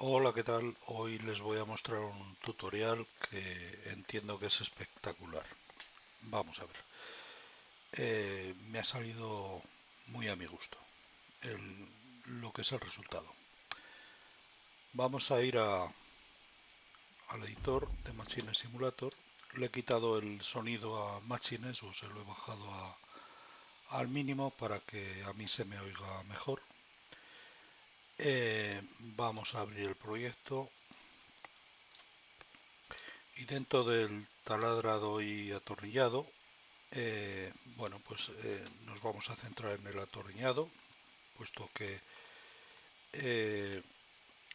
Hola, ¿qué tal? Hoy les voy a mostrar un tutorial que entiendo que es espectacular. Vamos a ver. Me ha salido muy a mi gusto lo que es el resultado. Vamos a ir al editor de Machine Simulator. Le he quitado el sonido a Machines o se lo he bajado al mínimo para que a mí se me oiga mejor. Vamos a abrir el proyecto y dentro del taladrado y atornillado bueno, pues nos vamos a centrar en el atornillado, puesto que eh,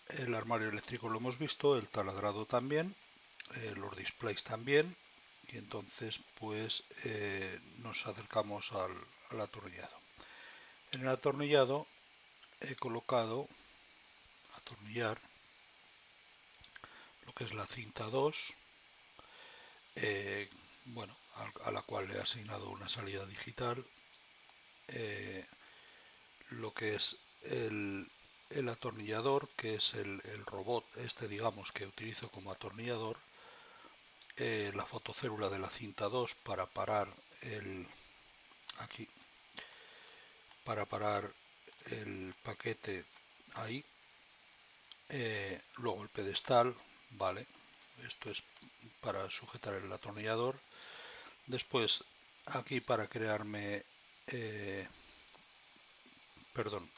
el armario eléctrico lo hemos visto, el taladrado también, los displays también, y entonces pues nos acercamos al atornillado. En el atornillado he colocado, atornillar, lo que es la cinta 2, eh, bueno, a la cual le he asignado una salida digital, eh, lo que es el atornillador, que es el robot este, digamos, que utilizo como atornillador, la fotocélula de la cinta 2 para parar aquí, para parar el paquete ahí, luego el pedestal, vale, esto es para sujetar el atornillador, después aquí para crearme, perdón,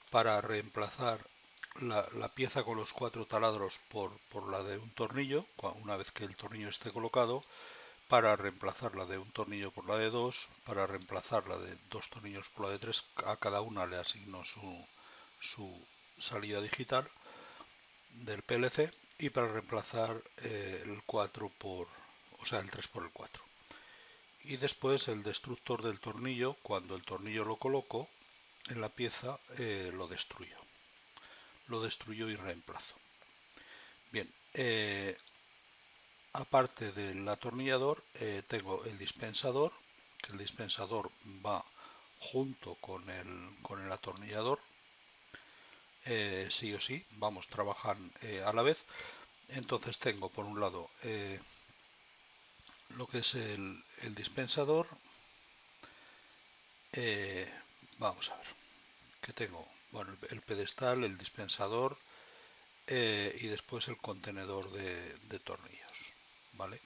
para reemplazar la pieza con los cuatro taladros por la de un tornillo, una vez que el tornillo esté colocado, para reemplazar la de un tornillo por la de dos, para reemplazar la de dos tornillos por la de tres, a cada una le asigno su salida digital del PLC y para reemplazar el 4 o sea, el 3 por el 4. Y después el destructor del tornillo, cuando el tornillo lo coloco en la pieza, lo destruyo y reemplazo. Bien, aparte del atornillador, tengo el dispensador, que el dispensador va junto con el atornillador, sí o sí, vamos, trabajan a la vez. Entonces tengo por un lado lo que es el dispensador, eh, vamos a ver, que tengo, bueno, el pedestal, el dispensador, y después el contenedor de tornillos, ¿vale?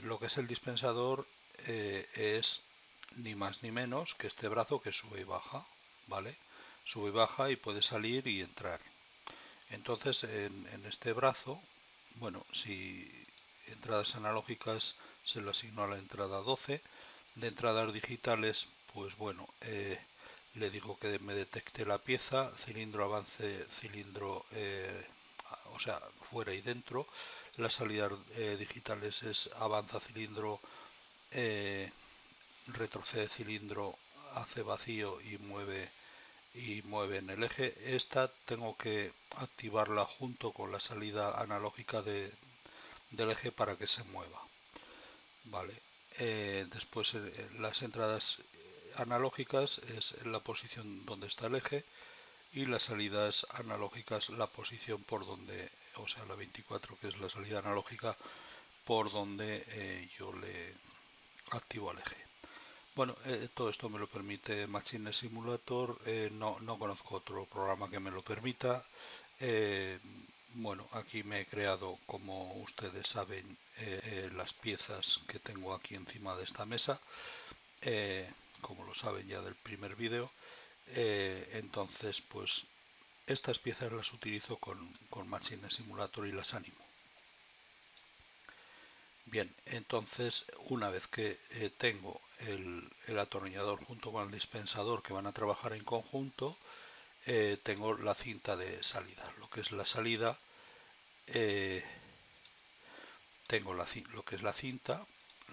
Lo que es el dispensador es ni más ni menos que este brazo que sube y baja, ¿vale? Sube y baja y puede salir y entrar. Entonces en este brazo, bueno, si entradas analógicas se lo asigno a la entrada 12, de entradas digitales, pues bueno, le digo que me detecte la pieza, cilindro avance, cilindro, o sea, fuera y dentro. Las salidas digitales es avanza cilindro, eh, retrocede cilindro, hace vacío y mueve en el eje. Esta tengo que activarla junto con la salida analógica del eje para que se mueva. Vale. Después las entradas analógicas es la posición donde está el eje y las salidas analógicas la posición por donde, o sea, la 24 que es la salida analógica por donde yo le activo al eje. Bueno, todo esto me lo permite Machine Simulator, no conozco otro programa que me lo permita. Eh, bueno, aquí me he creado, como ustedes saben, las piezas que tengo aquí encima de esta mesa, eh, como lo saben ya del primer vídeo. Entonces, pues estas piezas las utilizo con Machine Simulator y las animo. Bien, entonces una vez que tengo el atornillador junto con el dispensador que van a trabajar en conjunto, tengo la cinta de salida. Lo que es la salida, eh, tengo lo que es la cinta,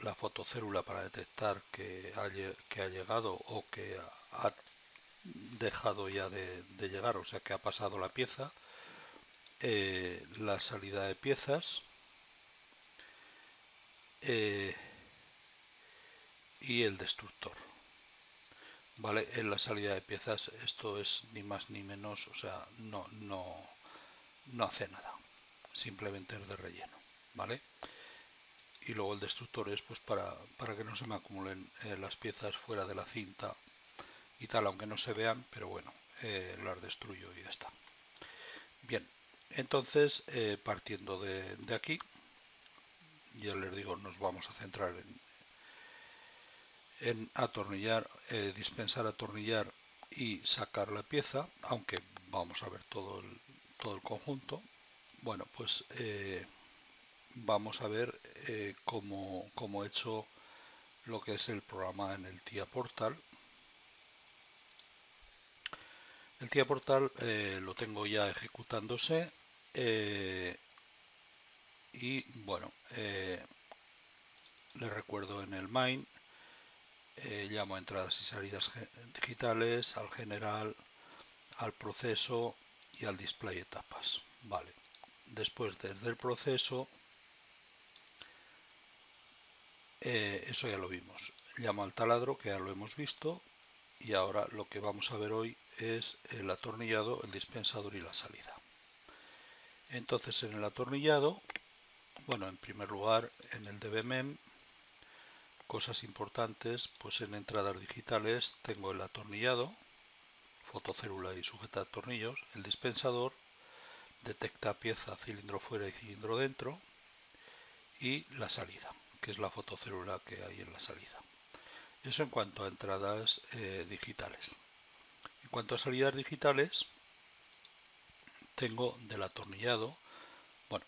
la fotocélula para detectar que ha llegado o que ha dejado ya de llegar, o sea que ha pasado la pieza, la salida de piezas, eh, y el destructor. Vale, en la salida de piezas esto es ni más ni menos, o sea, no, no hace nada, simplemente es de relleno, ¿vale? Y luego el destructor es pues para que no se me acumulen las piezas fuera de la cinta y tal, aunque no se vean, pero bueno, las destruyo y ya está. Bien, entonces partiendo de aquí, ya les digo, nos vamos a centrar en atornillar, dispensar, atornillar y sacar la pieza, aunque vamos a ver todo el conjunto. Bueno, pues vamos a ver cómo he hecho lo que es el programa en el TIA Portal. El TIA Portal lo tengo ya ejecutándose y bueno, les recuerdo en el main, llamo a entradas y salidas digitales, al general, al proceso y al display etapas. Vale, después desde el proceso, eso ya lo vimos. Llamo al taladro, que ya lo hemos visto, y ahora lo que vamos a ver hoy es el atornillado, el dispensador y la salida. Entonces en el atornillado, bueno, en primer lugar en el DBMEM, cosas importantes, pues en entradas digitales tengo el atornillado, fotocélula y sujeta tornillos, el dispensador, detecta pieza, cilindro fuera y cilindro dentro, y la salida, que es la fotocélula que hay en la salida. Eso en cuanto a entradas digitales. En cuanto a salidas digitales, tengo del atornillado, bueno,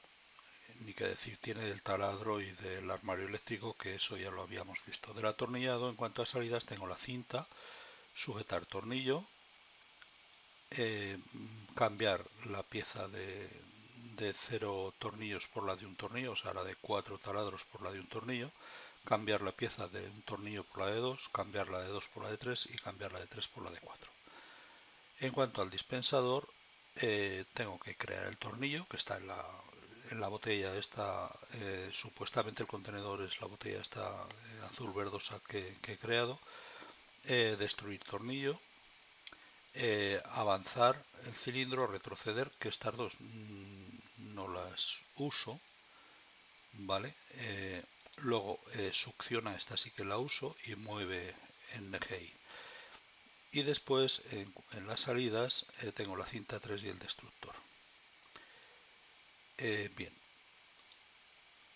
ni que decir, tiene del taladro y del armario eléctrico, que eso ya lo habíamos visto. Del atornillado, en cuanto a salidas, tengo la cinta, sujetar tornillo, cambiar la pieza de 0 tornillos por la de un tornillo, o sea, la de 4 taladros por la de un tornillo, cambiar la pieza de un tornillo por la de 2, cambiar la de 2 por la de 3 y cambiar la de 3 por la de 4. En cuanto al dispensador, tengo que crear el tornillo que está en la botella esta, supuestamente el contenedor es la botella esta azul verdosa que he creado, destruir tornillo, avanzar el cilindro, retroceder, que estas dos no las uso, ¿vale? Luego succiona, esta sí que la uso y mueve en NGI. Y después en las salidas tengo la cinta 3 y el destructor. Bien,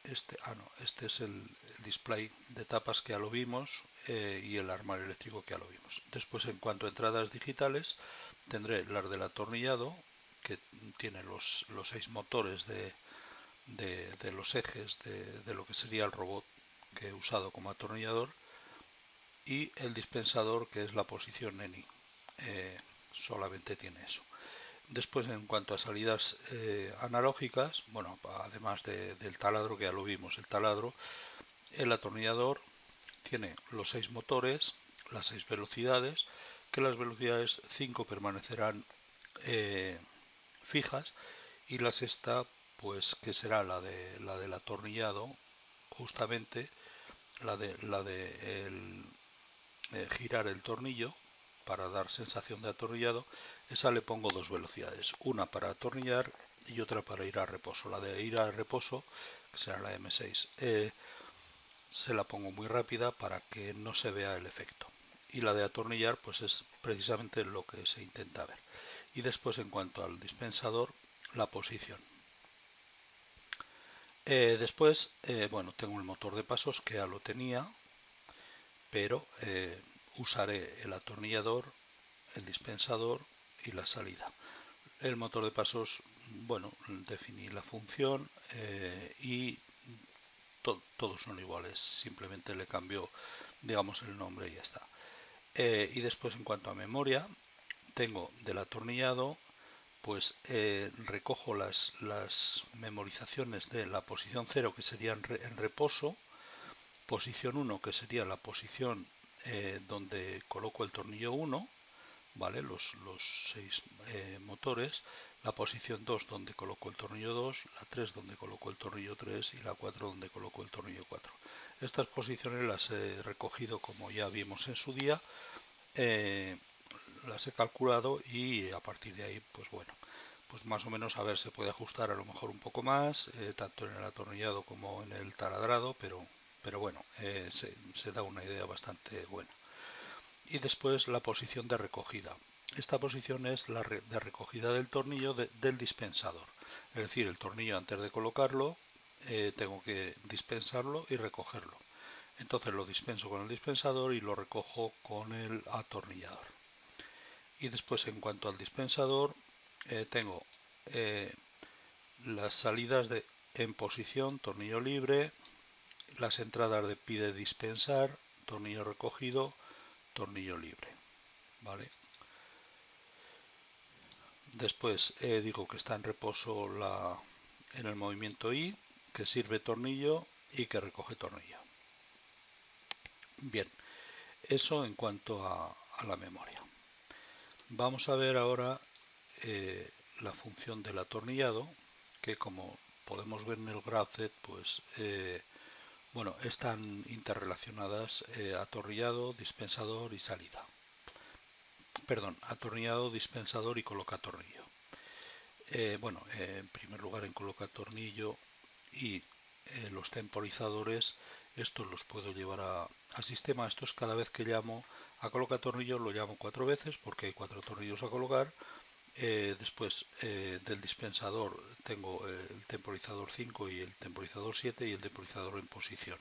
este es el display de etapas que ya lo vimos y el armario eléctrico que ya lo vimos. Después en cuanto a entradas digitales tendré las del atornillado, que tiene los 6 motores de los ejes de lo que sería el robot que he usado como atornillador, y el dispensador, que es la posición ENI, solamente tiene eso. Después, en cuanto a salidas analógicas, bueno, además del taladro, que ya lo vimos, el taladro, el atornillador tiene los 6 motores, las 6 velocidades, que las velocidades 5 permanecerán fijas, y la sexta, pues que será la del atornillado, justamente la de girar el tornillo para dar sensación de atornillado. Esa le pongo 2 velocidades, una para atornillar y otra para ir a reposo. La de ir a reposo, que será la M6, se la pongo muy rápida para que no se vea el efecto, y la de atornillar pues es precisamente lo que se intenta ver. Y después, en cuanto al dispensador, la posición. Después, bueno, tengo el motor de pasos, que ya lo tenía, pero usaré el atornillador, el dispensador y la salida. El motor de pasos, bueno, definí la función y todos son iguales, simplemente le cambio, digamos, el nombre y ya está. Y después, en cuanto a memoria, tengo del atornillado, pues recojo las memorizaciones de la posición 0, que sería en reposo, posición 1, que sería la posición donde coloco el tornillo 1, ¿vale? Los 6 motores, la posición 2 donde coloco el tornillo 2, la 3 donde coloco el tornillo 3 y la 4 donde coloco el tornillo 4. Estas posiciones las he recogido, como ya vimos en su día, las he calculado, y a partir de ahí, pues bueno, pues más o menos, a ver, se puede ajustar a lo mejor un poco más, tanto en el atornillado como en el taladrado, pero bueno, se da una idea bastante buena. Y después la posición de recogida. Esta posición es la de recogida del tornillo del dispensador. Es decir, el tornillo antes de colocarlo, tengo que dispensarlo y recogerlo. Entonces lo dispenso con el dispensador y lo recojo con el atornillador. Y después, en cuanto al dispensador, tengo las salidas en posición, tornillo libre, las entradas de pide dispensar, tornillo recogido, tornillo libre, ¿vale? Después digo que está en reposo en el movimiento I, que sirve tornillo y que recoge tornillo. Bien, eso en cuanto a la memoria. Vamos a ver ahora la función del atornillado, que como podemos ver en el graphic, pues bueno, están interrelacionadas atornillado, dispensador y salida. Perdón, atornillado, dispensador y colocatornillo. Bueno, en primer lugar en colocatornillo y los temporizadores, estos los puedo llevar al sistema. Esto es cada vez que llamo a colocatornillo, lo llamo 4 veces porque hay 4 tornillos a colocar. Después del dispensador tengo el temporizador 5 y el temporizador 7 y el temporizador en posición.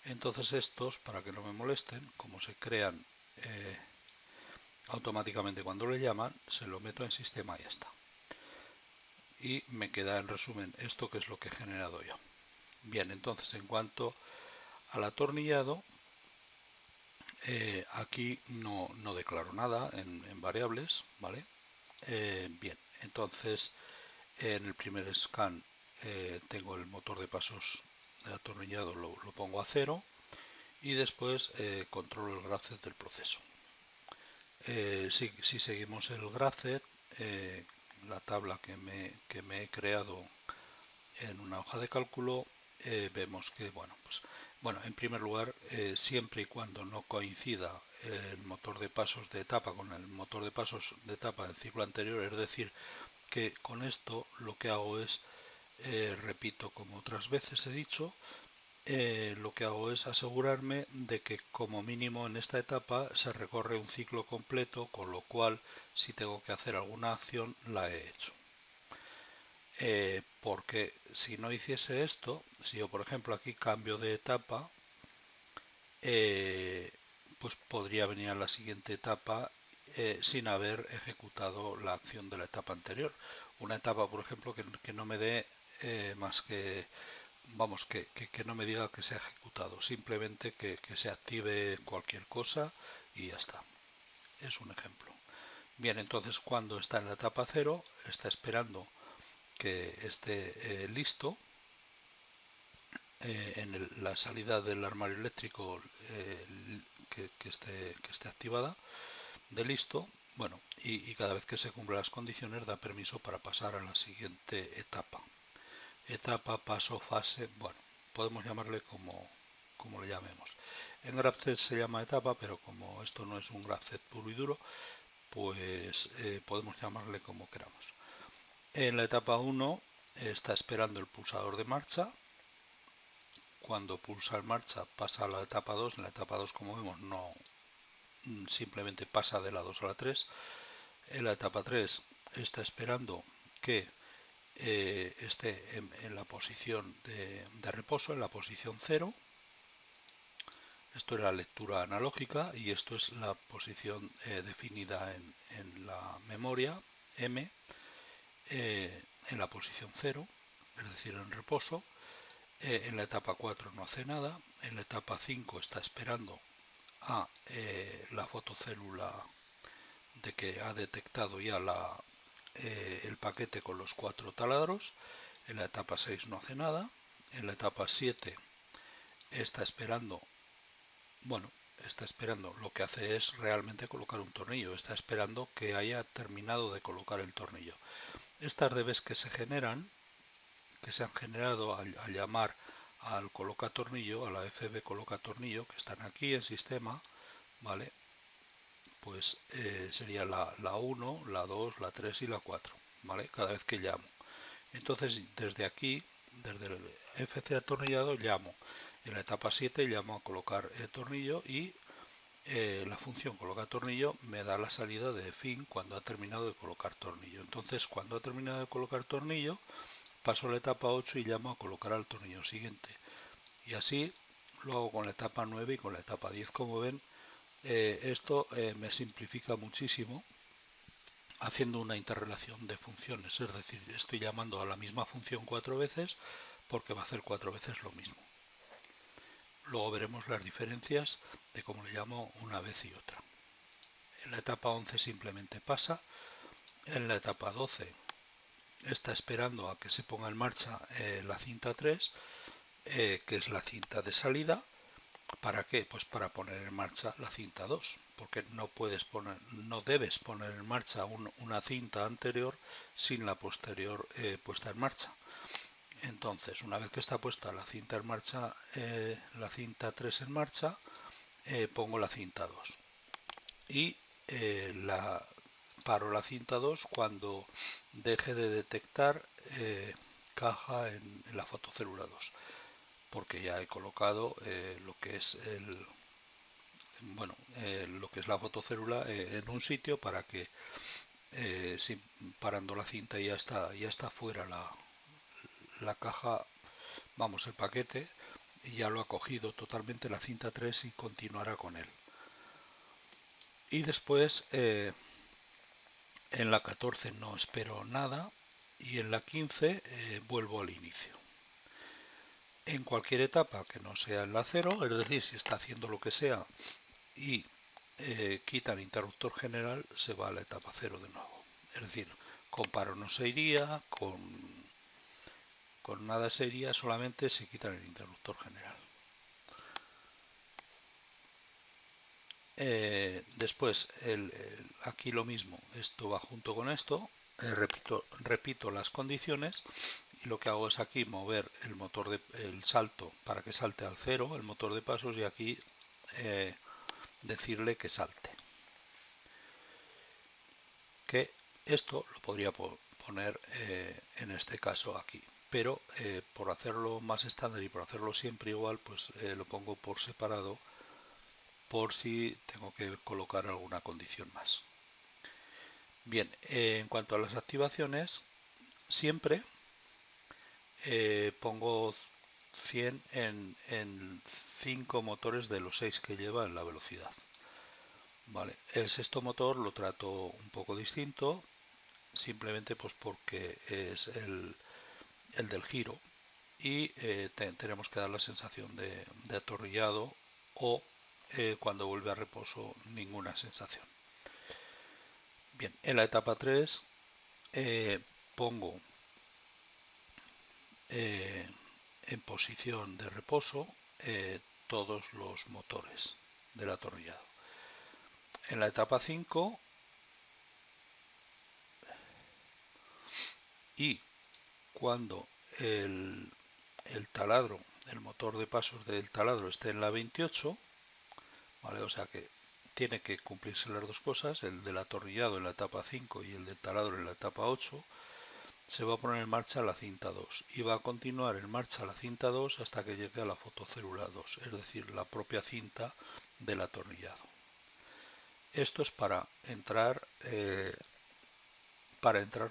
Entonces estos, para que no me molesten, como se crean automáticamente cuando le llaman, se lo meto en sistema y ya está. Y me queda en resumen esto, que es lo que he generado yo. Bien, entonces en cuanto al atornillado, aquí no declaro nada en variables, ¿vale? Bien, entonces en el primer scan tengo el motor de pasos de atornillado, lo pongo a 0 y después controlo el graph del proceso. Si seguimos el graph, la tabla que me he creado en una hoja de cálculo, vemos que, bueno, en primer lugar, siempre y cuando no coincida el motor de pasos de etapa con el motor de pasos de etapa del ciclo anterior, es decir, que con esto lo que hago es, repito como otras veces he dicho, lo que hago es asegurarme de que como mínimo en esta etapa se recorre un ciclo completo, con lo cual si tengo que hacer alguna acción la he hecho. Porque si no hiciese esto, si yo por ejemplo aquí cambio de etapa, pues podría venir a la siguiente etapa sin haber ejecutado la acción de la etapa anterior. Una etapa, por ejemplo, que no me dé más que, vamos, que no me diga que se ha ejecutado, simplemente que se active cualquier cosa y ya está. Es un ejemplo. Bien, entonces cuando está en la etapa 0, está esperando que esté listo en la salida del armario eléctrico, que esté activada de listo. Bueno, y cada vez que se cumplen las condiciones da permiso para pasar a la siguiente etapa. Etapa, paso, fase, bueno, podemos llamarle como le llamemos. En GraphZ se llama etapa, pero como esto no es un GraphZ puro y duro, pues podemos llamarle como queramos. En la etapa 1 está esperando el pulsador de marcha. Cuando pulsa en marcha pasa a la etapa 2. En la etapa 2, como vemos, no simplemente pasa de la 2 a la 3. En la etapa 3 está esperando que esté en la posición de reposo, en la posición 0. Esto era lectura analógica y esto es la posición definida en la memoria M, en la posición 0, es decir, en reposo. En la etapa 4 no hace nada. En la etapa 5 está esperando a la fotocélula de que ha detectado ya el paquete con los 4 taladros. En la etapa 6 no hace nada. En la etapa 7 está esperando, lo que hace es realmente colocar un tornillo, está esperando que haya terminado de colocar el tornillo. Estas dBs que se han generado al llamar al colocatornillo, a la FB colocatornillo, que están aquí en sistema, ¿vale? Pues sería la 1, la 2, la 3 y la 4. ¿vale? Cada vez que llamo. Entonces, desde aquí, desde el FC atornillado, llamo. En la etapa 7 llamo a colocar el tornillo y la función coloca tornillo me da la salida de fin cuando ha terminado de colocar tornillo. Entonces, cuando ha terminado de colocar tornillo, paso a la etapa 8 y llamo a colocar al tornillo siguiente. Y así lo hago con la etapa 9 y con la etapa 10. Como ven, esto me simplifica muchísimo haciendo una interrelación de funciones. Es decir, estoy llamando a la misma función 4 veces porque va a hacer 4 veces lo mismo. Luego veremos las diferencias de cómo le llamo una vez y otra. En la etapa 11 simplemente pasa. En la etapa 12 está esperando a que se ponga en marcha la cinta 3, que es la cinta de salida. ¿Para qué? Pues para poner en marcha la cinta 2, porque no debes poner en marcha una cinta anterior sin la posterior puesta en marcha. Entonces, una vez que está puesta la cinta en marcha, la cinta 3 en marcha, pongo la cinta 2 y paro la cinta 2 cuando deje de detectar caja en la fotocélula 2, porque ya he colocado lo que es lo que es la fotocélula en un sitio para que si parando la cinta ya está fuera la caja, vamos, el paquete, y ya lo ha cogido totalmente la cinta 3 y continuará con él. Y después en la 14 no espero nada y en la 15 vuelvo al inicio. En cualquier etapa que no sea en la 0, es decir, si está haciendo lo que sea y quita el interruptor general, se va a la etapa 0 de nuevo. Es decir, con paro no se iría, con nada se iría, solamente se quita el interruptor general. Después, aquí lo mismo, esto va junto con esto, repito las condiciones y lo que hago es aquí mover el salto para que salte al 0, el motor de pasos, y aquí decirle que salte. Que esto lo podría poner en este caso aquí, pero por hacerlo más estándar y por hacerlo siempre igual, pues lo pongo por separado por si tengo que colocar alguna condición más. Bien, en cuanto a las activaciones, siempre pongo 100 en 5 motores de los 6 que lleva en la velocidad. Vale, el sexto motor lo trato un poco distinto, simplemente pues porque es el del giro y tenemos que dar la sensación de atornillado o cuando vuelve a reposo ninguna sensación. Bien, en la etapa 3 pongo en posición de reposo todos los motores del atornillado. En la etapa 5 y cuando el taladro, el motor de pasos del taladro esté en la 28, ¿vale? O sea que tiene que cumplirse las dos cosas, el del atornillado en la etapa 5 y el del taladro en la etapa 8, se va a poner en marcha la cinta 2 y va a continuar en marcha la cinta 2 hasta que llegue a la fotocélula 2, es decir, la propia cinta del atornillado. Esto es para entrar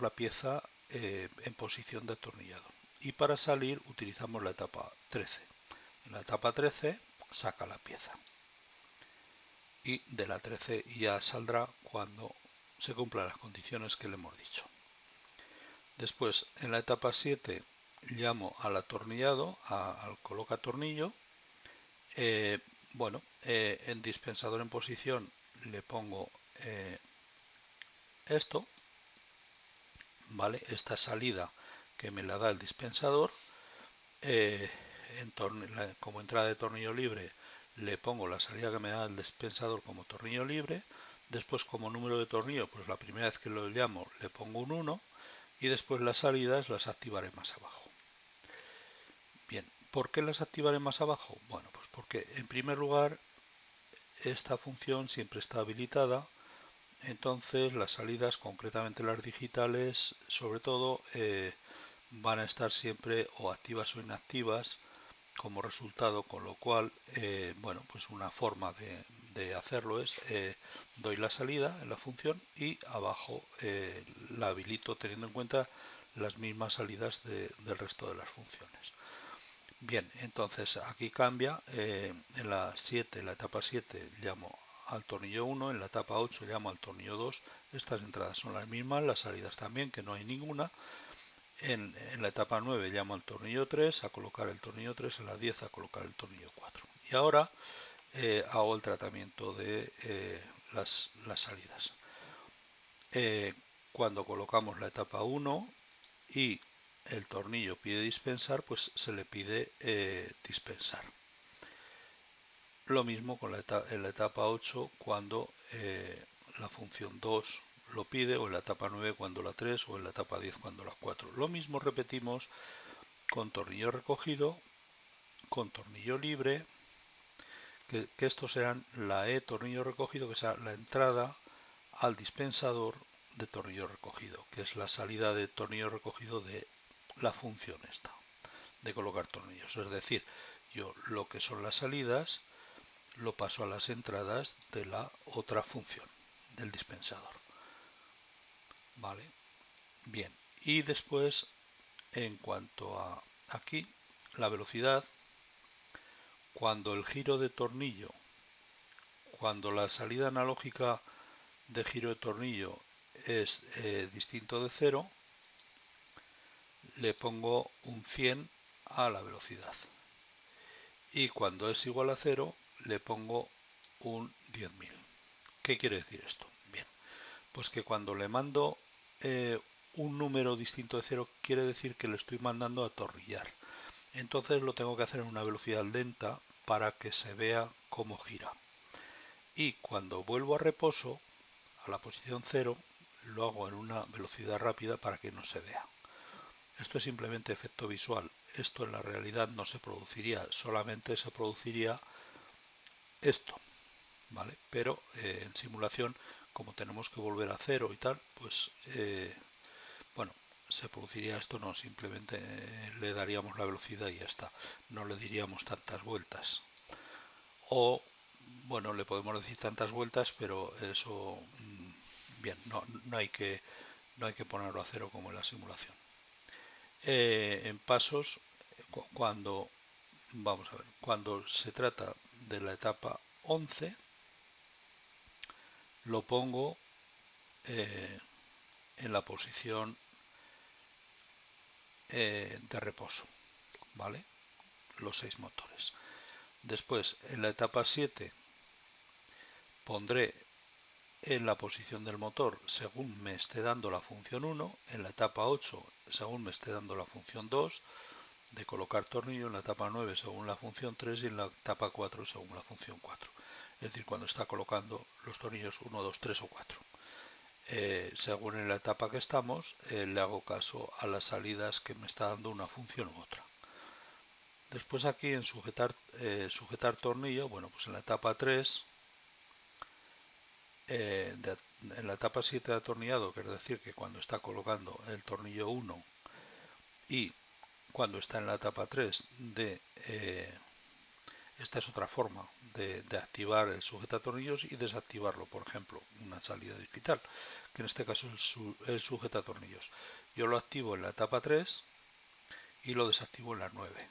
la pieza en posición de atornillado. Y para salir utilizamos la etapa 13. En la etapa 13 saca la pieza. Y de la 13 ya saldrá cuando se cumplan las condiciones que le hemos dicho. Después, en la etapa 7, llamo al atornillado, al coloca tornillo. En dispensador en posición le pongo esto, ¿vale? Esta salida que me la da el dispensador. Como entrada de tornillo libre le pongo la salida que me da el dispensador como tornillo libre. Después, como número de tornillo, pues la primera vez que lo llamo le pongo un 1 y después las salidas las activaré más abajo. Bien, ¿por qué las activaré más abajo? Bueno, pues porque en primer lugar esta función siempre está habilitada entonces las salidas, concretamente las digitales, sobre todo, van a estar siempre o activas o inactivas como resultado, con lo cual, bueno, pues una forma de hacerlo es, doy la salida en la función y abajo la habilito teniendo en cuenta las mismas salidas del resto de las funciones. Bien, entonces aquí cambia, en la 7, en la etapa 7 llamo al tornillo 1, en la etapa 8 llamo al tornillo 2, estas entradas son las mismas, las salidas también, que no hay ninguna. En la etapa 9 llamo al tornillo 3 a colocar el tornillo 3, en la 10 a colocar el tornillo 4. Y ahora hago el tratamiento de las salidas. Cuando colocamos la etapa 1 y el tornillo pide dispensar, pues se le pide dispensar. Lo mismo con en la etapa 8 cuando la función 2 lo pide, o en la etapa 9 cuando la 3, o en la etapa 10 cuando la 4. Lo mismo repetimos con tornillo recogido, con tornillo libre, que estos serán la E tornillo recogido, que será la entrada al dispensador de tornillo recogido, que es la salida de tornillo recogido de la función esta, de colocar tornillos. Es decir, yo lo que son las salidas lo paso a las entradas de la otra función, del dispensador. Vale, bien. Y después, en cuanto a aquí, la velocidad, cuando el giro de tornillo, cuando la salida analógica de giro de tornillo es distinto de 0, le pongo un 100 a la velocidad. Y cuando es igual a 0, le pongo un 10.000. ¿Qué quiere decir esto? Bien, pues que cuando le mando un número distinto de 0, quiere decir que le estoy mandando a atornillar. Entonces lo tengo que hacer en una velocidad lenta para que se vea cómo gira. Y cuando vuelvo a reposo, a la posición 0, lo hago en una velocidad rápida para que no se vea. Esto es simplemente efecto visual. Esto en la realidad no se produciría, solamente se produciría esto, ¿vale? Pero en simulación, como tenemos que volver a 0 y tal, pues bueno, se produciría esto, no, simplemente le daríamos la velocidad y ya está. No le diríamos tantas vueltas. O, bueno, le podemos decir tantas vueltas, pero eso, bien, no hay que ponerlo a 0 como en la simulación. En pasos, cuando, vamos a ver, cuando se trata de la etapa 11, lo pongo en la posición de reposo, ¿vale? Los 6 motores. Después, en la etapa 7, pondré en la posición del motor según me esté dando la función 1, en la etapa 8 según me esté dando la función 2 de colocar tornillo, en la etapa 9 según la función 3 y en la etapa 4 según la función 4. Es decir, cuando está colocando los tornillos 1, 2, 3 o 4. Según en la etapa que estamos, le hago caso a las salidas que me está dando una función u otra. Después aquí en sujetar tornillo, bueno, pues en la etapa 3, en la etapa 7 de atornillado, quiere decir que cuando está colocando el tornillo 1 y cuando está en la etapa 3 esta es otra forma de activar el sujetatornillos y desactivarlo, por ejemplo, una salida digital, que en este caso es el sujetatornillos. Yo lo activo en la etapa 3 y lo desactivo en la 9.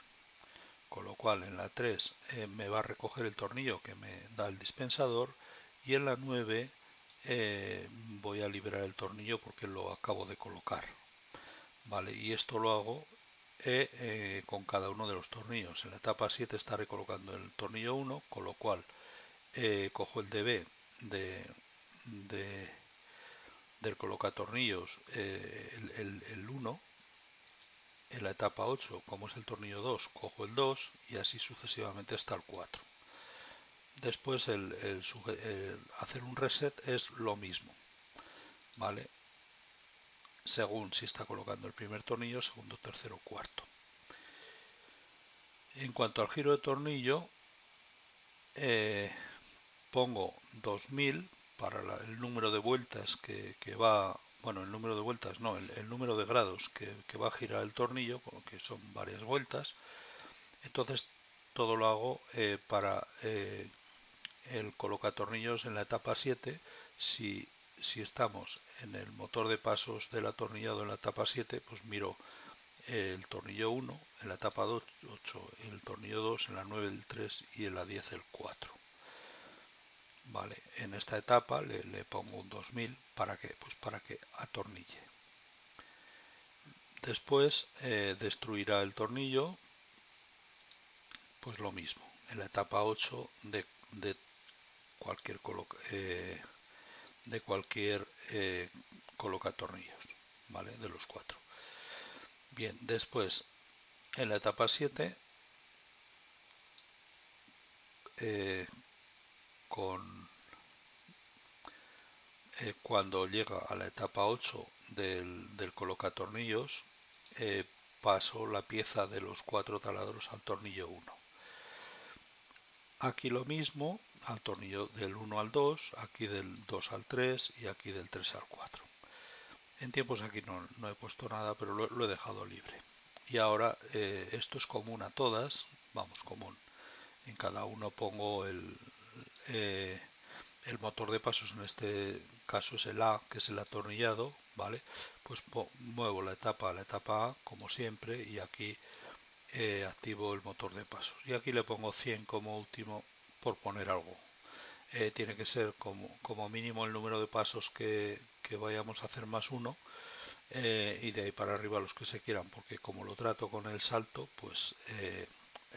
Con lo cual en la 3 me va a recoger el tornillo que me da el dispensador y en la 9 voy a liberar el tornillo porque lo acabo de colocar. Vale, y esto lo hago con cada uno de los tornillos. En la etapa 7 está recolocando el tornillo 1, con lo cual cojo el DB del colocatornillos, el 1. En la etapa 8, como es el tornillo 2, cojo el 2 y así sucesivamente hasta el 4. Después hacer un reset es lo mismo, ¿vale? Según si está colocando el primer tornillo, segundo, tercero, cuarto. En cuanto al giro de tornillo, pongo 2000 el número de vueltas que va, bueno, el número de vueltas no, el número de grados que va a girar el tornillo, que son varias vueltas. Entonces todo lo hago para el colocatornillos en la etapa 7. Si estamos en el motor de pasos del atornillado en la etapa 7, pues miro el tornillo 1 en la etapa 8, el tornillo 2 en la 9 el 3 y en la 10 el 4. Vale, en esta etapa le pongo un 2000 para que, pues para que atornille. Después destruirá el tornillo, pues lo mismo, en la etapa 8 de cualquier colocatornillos, ¿vale? De los 4. Bien, después en la etapa 7 cuando llega a la etapa 8 del colocatornillos, paso la pieza de los 4 taladros al tornillo 1. Aquí lo mismo, al tornillo del 1 al 2, aquí del 2 al 3 y aquí del 3 al 4. En tiempos aquí no he puesto nada, pero lo he dejado libre. Y ahora esto es común a todas, vamos, común. En cada uno pongo el motor de pasos, en este caso es el A, que es el atornillado, ¿vale? Pues muevo la etapa a la etapa A, como siempre, y aquí activo el motor de pasos. Y aquí le pongo 100 como último, por poner algo. Tiene que ser como mínimo el número de pasos que vayamos a hacer más uno, y de ahí para arriba los que se quieran, porque como lo trato con el salto, pues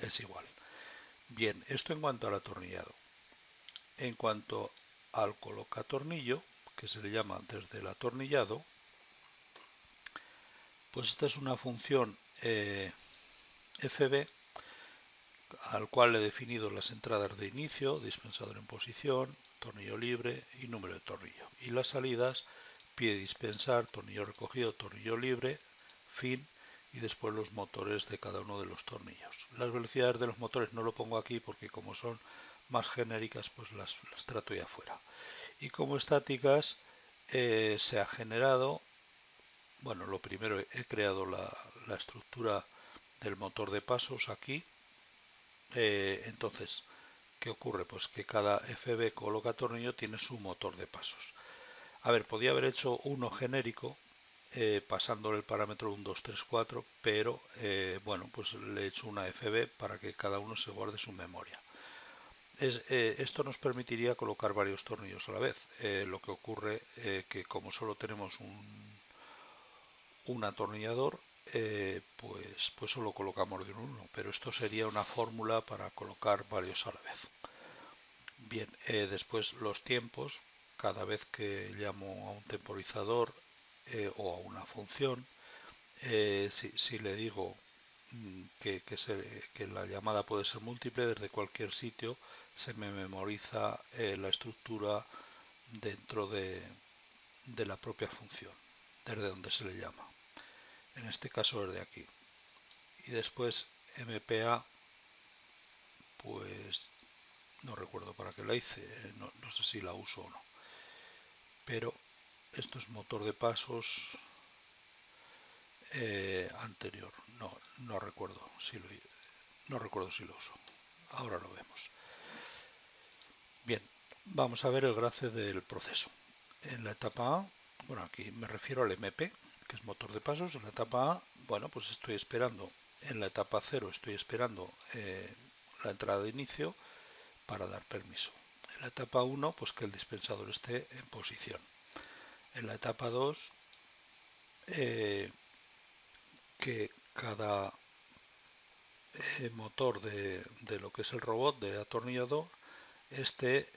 es igual. Bien, esto en cuanto al atornillado. En cuanto al colocatornillo, que se le llama desde el atornillado, pues esta es una función FB al cual he definido las entradas de inicio, dispensador en posición, tornillo libre y número de tornillo. Y las salidas, pie dispensar, tornillo recogido, tornillo libre, fin, y después los motores de cada uno de los tornillos. Las velocidades de los motores no lo pongo aquí porque como son más genéricas, pues las trato ya fuera. Y como estáticas, se ha generado, bueno, lo primero he creado la estructura del motor de pasos aquí. Entonces, ¿qué ocurre? Pues que cada FB coloca tornillo tiene su motor de pasos. A ver, podía haber hecho uno genérico, pasándole el parámetro 1, 2, 3, 4, pero bueno, pues le he hecho una FB para que cada uno se guarde su memoria. Esto nos permitiría colocar varios tornillos a la vez. Lo que ocurre que como solo tenemos un atornillador, pues solo colocamos de uno, pero esto sería una fórmula para colocar varios a la vez. Bien, después los tiempos, cada vez que llamo a un temporizador o a una función, si le digo que la llamada puede ser múltiple, desde cualquier sitio se me memoriza la estructura dentro de la propia función, desde donde se le llama. En este caso desde aquí. Y después MPA, pues no recuerdo para qué la hice, no sé si la uso o no. Pero esto es motor de pasos anterior, no recuerdo si lo uso. Ahora lo vemos. Bien, vamos a ver el grace del proceso. En la etapa A, bueno, aquí me refiero al MP, que es motor de pasos. En la etapa A, bueno, pues estoy esperando. En la etapa 0 estoy esperando la entrada de inicio para dar permiso. En la etapa 1, pues que el dispensador esté en posición. En la etapa 2, que cada motor de lo que es el robot de atornillador esté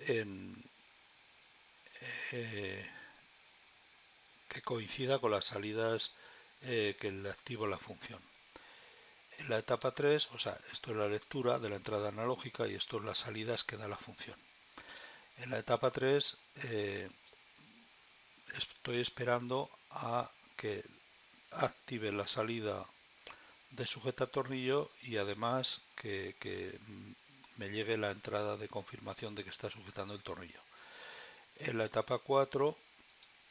que coincida con las salidas que le activo la función. En la etapa 3, o sea, esto es la lectura de la entrada analógica y esto es las salidas que da la función. En la etapa 3 estoy esperando a que active la salida de sujeta tornillo y además que me llegue la entrada de confirmación de que está sujetando el tornillo. En la etapa 4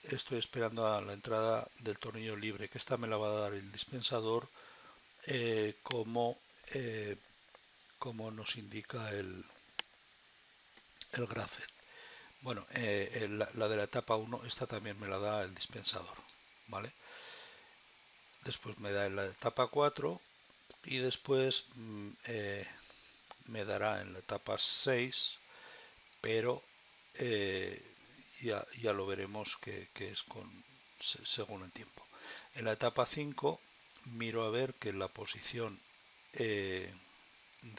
estoy esperando a la entrada del tornillo libre, que esta me la va a dar el dispensador como, como nos indica el graphic. Bueno, la de la etapa 1, esta también me la da el dispensador, ¿vale? Después me da en la etapa 4 y después me dará en la etapa 6, pero ya lo veremos que es según el tiempo. En la etapa 5 miro a ver que la posición de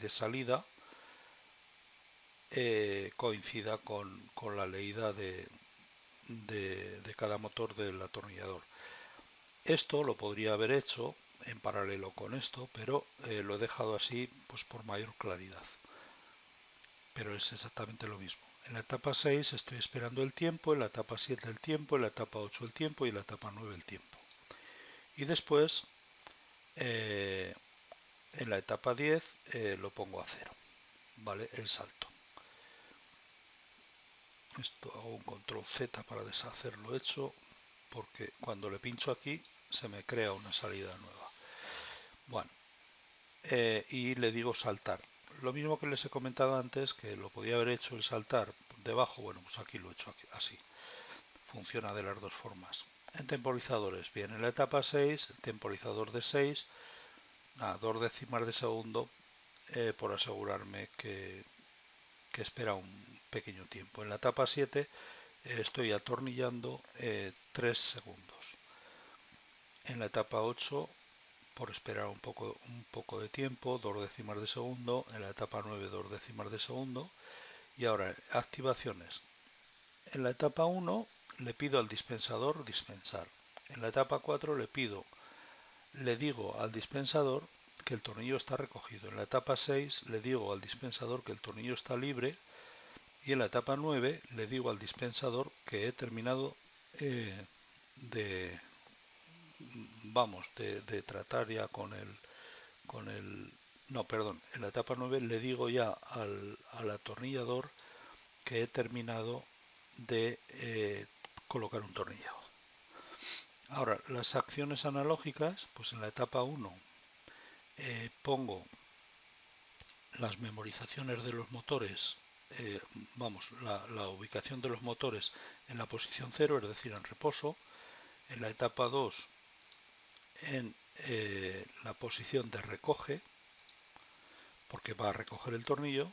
salida coincida con la leída de cada motor del atornillador. Esto lo podría haber hecho en paralelo con esto, pero lo he dejado así pues por mayor claridad. Pero es exactamente lo mismo. En la etapa 6 estoy esperando el tiempo, en la etapa 7 el tiempo, en la etapa 8 el tiempo y en la etapa 9 el tiempo. Y después, en la etapa 10 lo pongo a 0, ¿vale? El salto. Esto hago un control Z para deshacer lo hecho, porque cuando le pincho aquí se me crea una salida nueva. Bueno, y le digo saltar. Lo mismo que les he comentado antes, que lo podía haber hecho el saltar debajo, bueno, pues aquí lo he hecho así. Funciona de las dos formas. En temporizadores, bien, en la etapa 6, el temporizador de 6, a 2 décimas de segundo, por asegurarme que espera un pequeño tiempo. En la etapa 7 estoy atornillando 3 segundos. En la etapa 8, por esperar un poco de tiempo, 2 décimas de segundo. En la etapa 9, 2 décimas de segundo. Y ahora, activaciones. En la etapa 1 le pido al dispensador dispensar. En la etapa 4 le digo al dispensador que el tornillo está recogido. En la etapa 6 le digo al dispensador que el tornillo está libre. Y en la etapa 9 le digo al dispensador que he terminado de, de tratar ya con el, no, perdón, en la etapa 9 le digo ya al atornillador que he terminado de colocar un tornillo. Ahora, las acciones analógicas, pues en la etapa 1 pongo las memorizaciones de los motores, la ubicación de los motores en la posición 0, es decir, en reposo. En la etapa 2 en la posición de recoge, porque va a recoger el tornillo.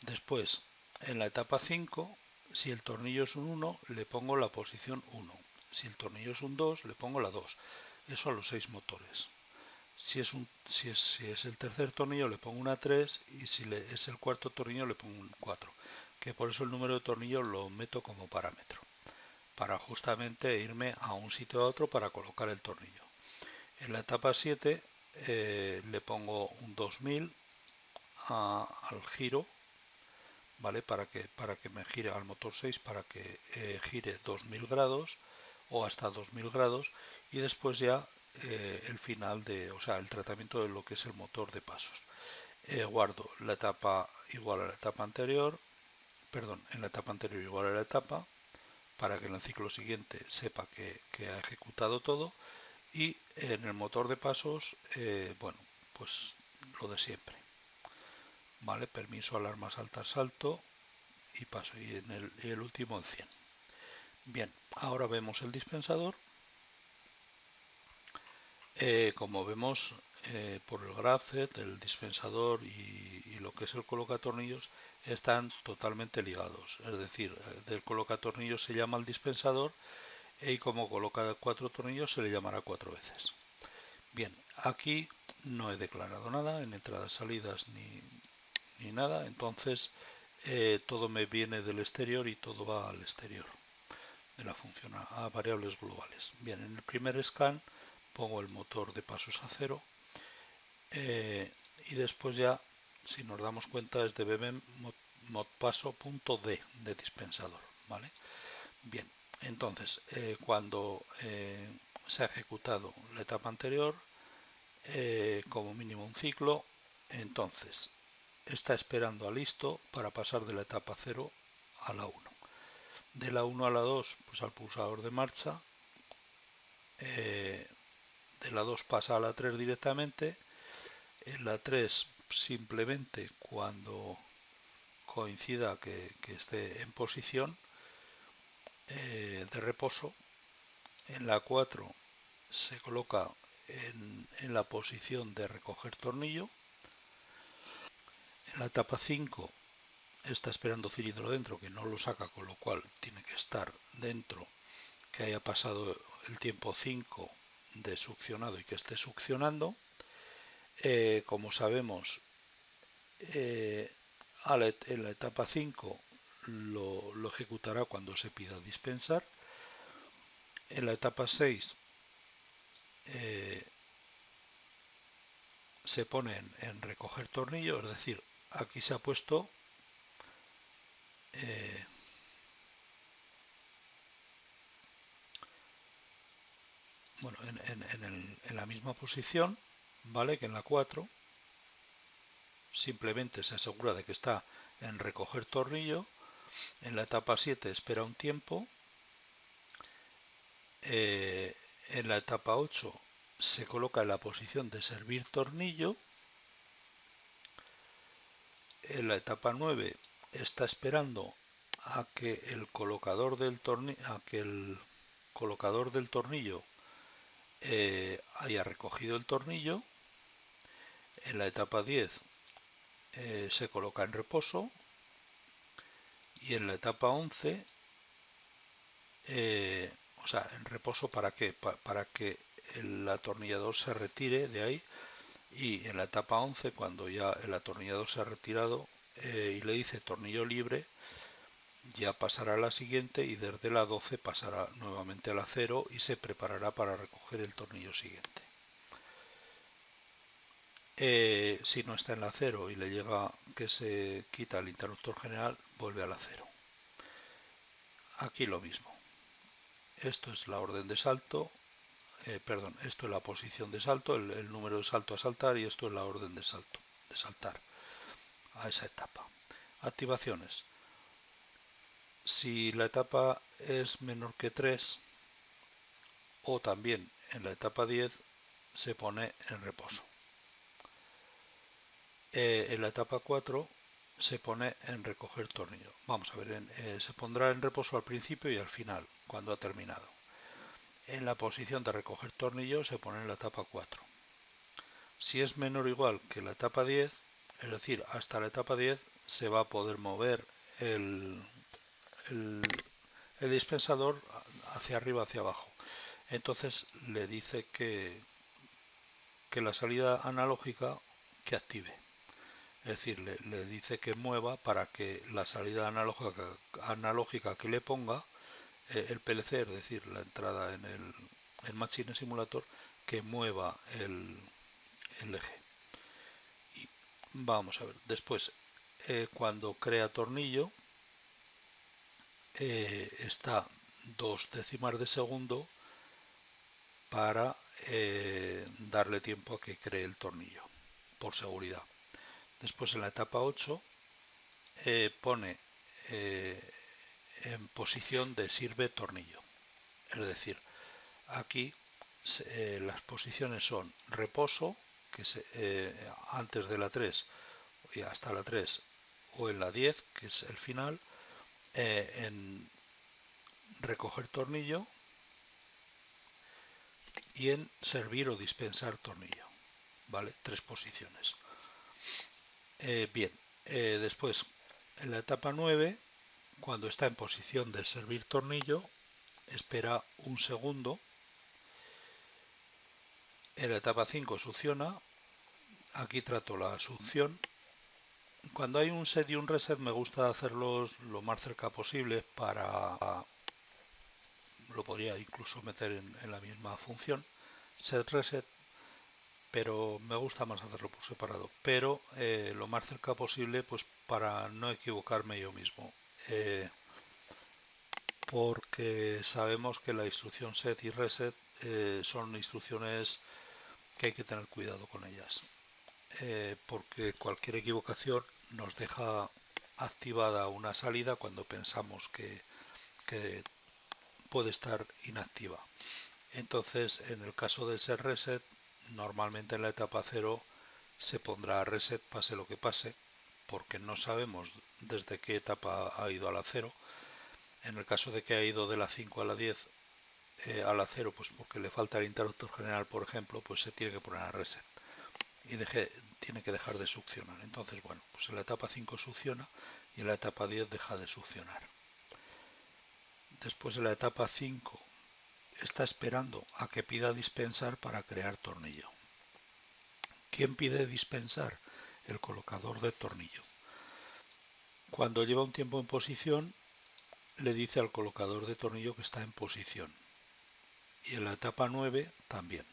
Después, en la etapa 5, si el tornillo es un 1, le pongo la posición 1. Si el tornillo es un 2, le pongo la 2. Eso a los 6 motores. Si es el tercer tornillo, le pongo una 3, y si es el cuarto tornillo, le pongo un 4. Que por eso el número de tornillos lo meto como parámetro, para justamente irme a un sitio a otro para colocar el tornillo. En la etapa 7 le pongo un 2000 al giro, ¿vale? Para que me gire al motor 6, para que gire 2000 grados o hasta 2000 grados, y después ya el final o sea, el tratamiento de lo que es el motor de pasos. Guardo la etapa igual a la etapa anterior, perdón, en la etapa anterior igual a la etapa, para que en el ciclo siguiente sepa que ha ejecutado todo. Y en el motor de pasos, bueno, pues lo de siempre, ¿vale? Permiso, alarma, saltar, salto y paso. Y en el último el 100. Bien, ahora vemos el dispensador. Como vemos por el graphic, el dispensador y lo que es el colocatornillos están totalmente ligados. Es decir, del colocatornillos se llama el dispensador y como coloca 4 tornillos se le llamará 4 veces. Bien, aquí no he declarado nada en entradas, salidas ni nada, entonces todo me viene del exterior y todo va al exterior de la función a variables globales. Bien, en el primer scan pongo el motor de pasos a 0 y después ya, si nos damos cuenta, es de bb modpaso.d de dispensador, ¿vale? Bien, entonces cuando se ha ejecutado la etapa anterior, como mínimo un ciclo, entonces está esperando a listo para pasar de la etapa 0 a la 1. De la 1 a la 2 pues al pulsador de marcha, de la 2 pasa a la 3 directamente, en la 3 simplemente cuando coincida que esté en posición de reposo. En la 4 se coloca en la posición de recoger tornillo. En la etapa 5 está esperando cilindro dentro, que no lo saca, con lo cual tiene que estar dentro, que haya pasado el tiempo 5 de succionado y que esté succionando. Como sabemos, en la etapa 5 lo ejecutará cuando se pida dispensar. En la etapa 6 se pone en recoger tornillo, es decir, aquí se ha puesto bueno, en la misma posición, ¿vale? Que en la 4. Simplemente se asegura de que está en recoger tornillo. En la etapa 7 espera un tiempo. En la etapa 8 se coloca en la posición de servir tornillo. En la etapa 9 está esperando a que el colocador del tornillo haya recogido el tornillo. En la etapa 10 se coloca en reposo, y en la etapa 11 o sea, en reposo, ¿para qué? Para que el atornillador se retire de ahí, y en la etapa 11, cuando ya el atornillador se ha retirado y le dice tornillo libre, ya pasará a la siguiente, y desde la 12 pasará nuevamente a la 0 y se preparará para recoger el tornillo siguiente. Si no está en la 0 y le llega que se quita el interruptor general, vuelve a la 0. Aquí lo mismo. Esto es la orden de salto, perdón, esto es la posición de salto, el número de salto a saltar, y esto es la orden de salto, de saltar a esa etapa. Activaciones. Si la etapa es menor que 3, o también en la etapa 10, se pone en reposo. En la etapa 4 se pone en recoger tornillo. Vamos a ver, se pondrá en reposo al principio y al final, cuando ha terminado. En la posición de recoger tornillo se pone en la etapa 4. Si es menor o igual que la etapa 10, es decir, hasta la etapa 10, se va a poder mover el dispensador hacia arriba, hacia abajo. Entonces le dice que la salida analógica que active. Es decir, le dice que mueva para que la salida analógica que le ponga el PLC, es decir, la entrada en el Machine Simulator, que mueva el eje. Y vamos a ver, después, cuando crea tornillo, está 2 décimas de segundo para darle tiempo a que cree el tornillo, por seguridad. Después, en la etapa 8, pone en posición de sirve tornillo. Es decir, aquí las posiciones son reposo, que es antes de la 3 y hasta la 3, o en la 10, que es el final, en recoger tornillo, y en servir o dispensar tornillo. ¿Vale? 3 posiciones. Bien, después, en la etapa 9, cuando está en posición de servir tornillo, espera un segundo. En la etapa 5 succiona. Aquí trato la succión. Cuando hay un set y un reset, me gusta hacerlos lo más cerca posible para... Lo podría incluso meter en la misma función, set reset, pero me gusta más hacerlo por separado, pero lo más cerca posible, pues para no equivocarme yo mismo, porque sabemos que la instrucción set y reset son instrucciones que hay que tener cuidado con ellas, porque cualquier equivocación nos deja activada una salida cuando pensamos que que puede estar inactiva. Entonces, en el caso de ser reset, normalmente en la etapa 0 se pondrá reset pase lo que pase, porque no sabemos desde qué etapa ha ido a la 0. En el caso de que ha ido de la 5 a la 10 a la 0, pues porque le falta el interruptor general, por ejemplo, pues se tiene que poner a reset y tiene que dejar de succionar. Entonces, bueno, pues en la etapa 5 succiona y en la etapa 10 deja de succionar. Después de la etapa 5 está esperando a que pida dispensar para crear tornillo. ¿Quién pide dispensar? El colocador de tornillo. Cuando lleva un tiempo en posición, le dice al colocador de tornillo que está en posición. Y en la etapa 9 también.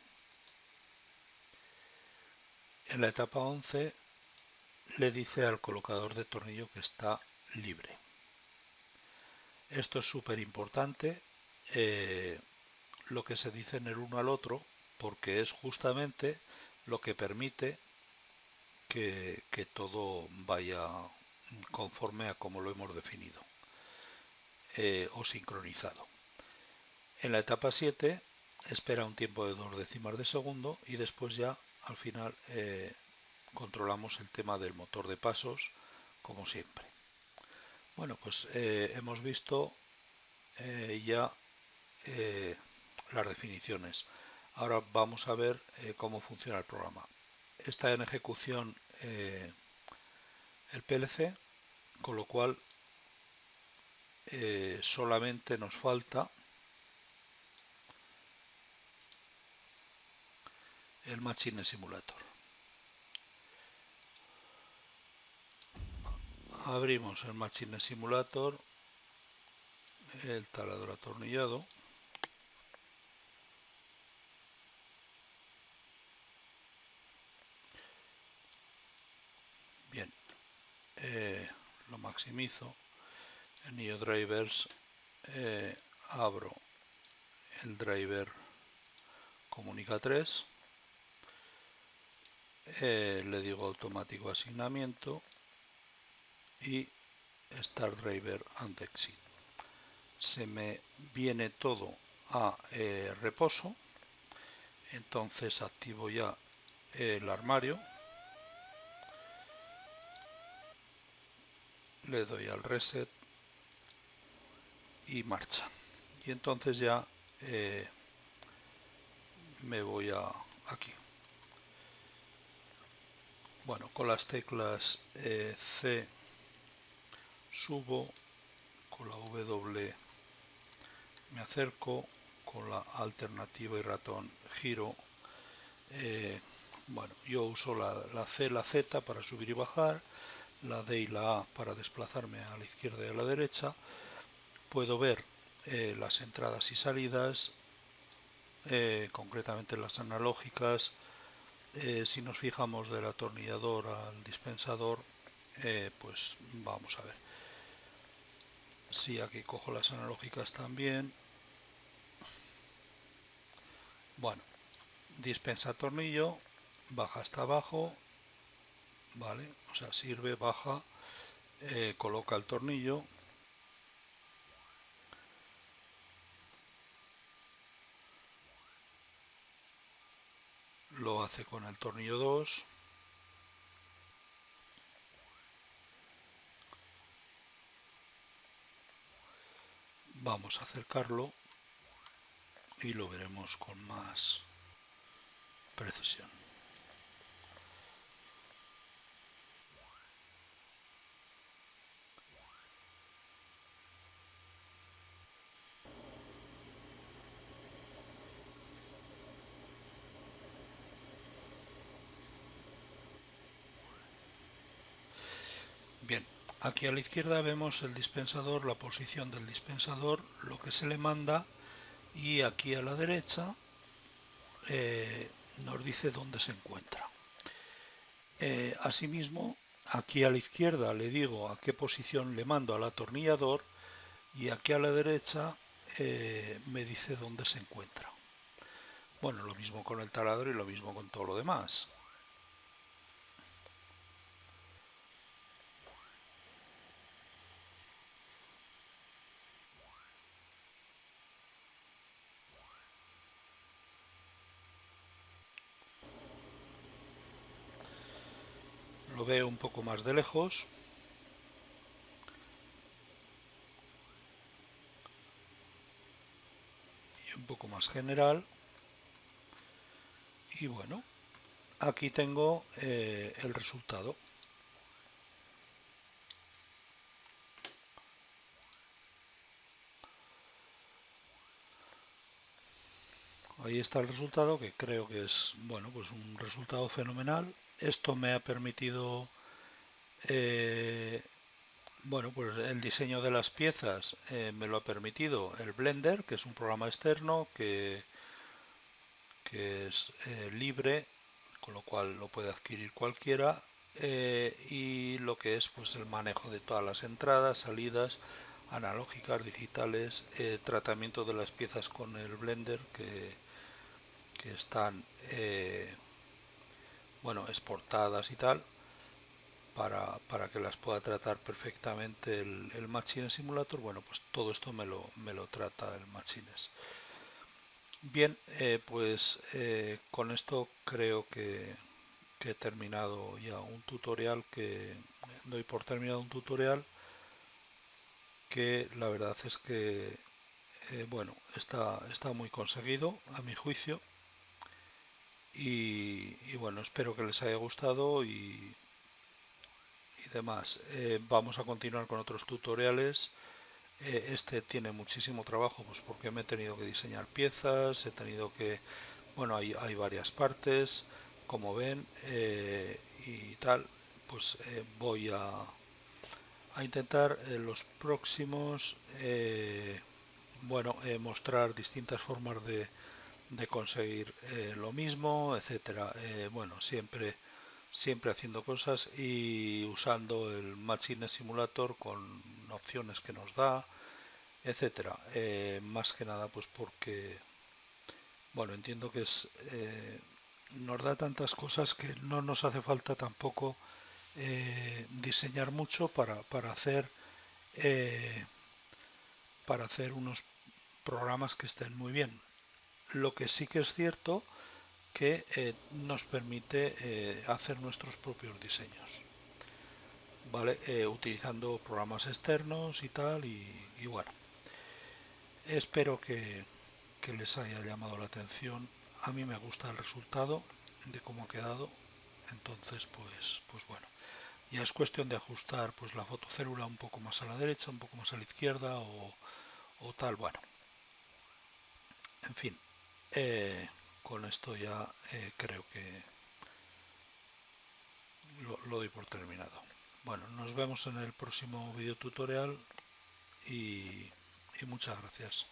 En la etapa 11 le dice al colocador de tornillo que está libre. Esto es súper importante, lo que se dicen el uno al otro, porque es justamente lo que permite que todo vaya conforme a como lo hemos definido o sincronizado. En la etapa 7 espera un tiempo de 2 décimas de segundo y después ya al final controlamos el tema del motor de pasos como siempre. Bueno, pues hemos visto ya las definiciones. Ahora vamos a ver cómo funciona el programa. Está en ejecución el PLC, con lo cual solamente nos falta el Machine Simulator. Abrimos el Machine Simulator, el taladro atornillado. Bien, lo maximizo. En New Drivers abro el driver Comunica 3, le digo automático asignamiento y Start Driver and Exit. Se me viene todo a reposo, entonces activo ya el armario, le doy al reset y marcha. Y entonces ya me voy a aquí. Bueno, con las teclas C subo, con la W me acerco, con la alternativa y ratón giro. Bueno, yo uso la C y la Z para subir y bajar, la D y la A para desplazarme a la izquierda y a la derecha. Puedo ver las entradas y salidas, concretamente las analógicas. Si nos fijamos del atornillador al dispensador, pues vamos a ver. Si aquí cojo las analógicas también. Bueno, dispensa tornillo, baja hasta abajo, vale, o sea, sirve, baja, coloca el tornillo. Lo hace con el tornillo 2. Vamos a acercarlo y lo veremos con más precisión. Bien, aquí a la izquierda vemos el dispensador, la posición del dispensador, lo que se le manda, y aquí a la derecha nos dice dónde se encuentra. Asimismo, aquí a la izquierda le digo a qué posición le mando al atornillador y aquí a la derecha me dice dónde se encuentra. Bueno, lo mismo con el taladro y lo mismo con todo lo demás. lo veo un poco más de lejos. Y un poco más general. Y bueno, aquí tengo el resultado. Ahí está el resultado, que creo que es, bueno, pues un resultado fenomenal. Esto me ha permitido, eh, bueno, pues el diseño de las piezas me lo ha permitido el Blender, que es un programa externo que es libre, con lo cual lo puede adquirir cualquiera. Y lo que es pues el manejo de todas las entradas, salidas, analógicas, digitales, tratamiento de las piezas con el Blender que están bueno, exportadas y tal, para que las pueda tratar perfectamente el Machine Simulator. Bueno, pues todo esto me lo trata el Machines. Bien, pues con esto creo que he terminado ya un tutorial, que doy por terminado un tutorial que la verdad es que bueno, está muy conseguido a mi juicio. Y bueno, espero que les haya gustado y demás. Vamos a continuar con otros tutoriales. Este tiene muchísimo trabajo, pues porque me he tenido que diseñar piezas, he tenido que, bueno, hay varias partes, como ven, y tal. Pues voy a intentar en los próximos, bueno, mostrar distintas formas de conseguir lo mismo, etcétera. Bueno, siempre haciendo cosas y usando el Machine Simulator con opciones que nos da, etcétera. Más que nada, pues porque, bueno, entiendo que nos da tantas cosas que no nos hace falta tampoco diseñar mucho eh, para hacer unos programas que estén muy bien. Lo que sí que es cierto que nos permite hacer nuestros propios diseños, ¿vale? Utilizando programas externos y tal, y bueno, espero que les haya llamado la atención. A mí me gusta el resultado de cómo ha quedado, entonces pues bueno, ya es cuestión de ajustar pues la fotocélula un poco más a la derecha, un poco más a la izquierda o tal, bueno, en fin, con esto ya creo que lo doy por terminado. Bueno, nos vemos en el próximo video tutorial y muchas gracias.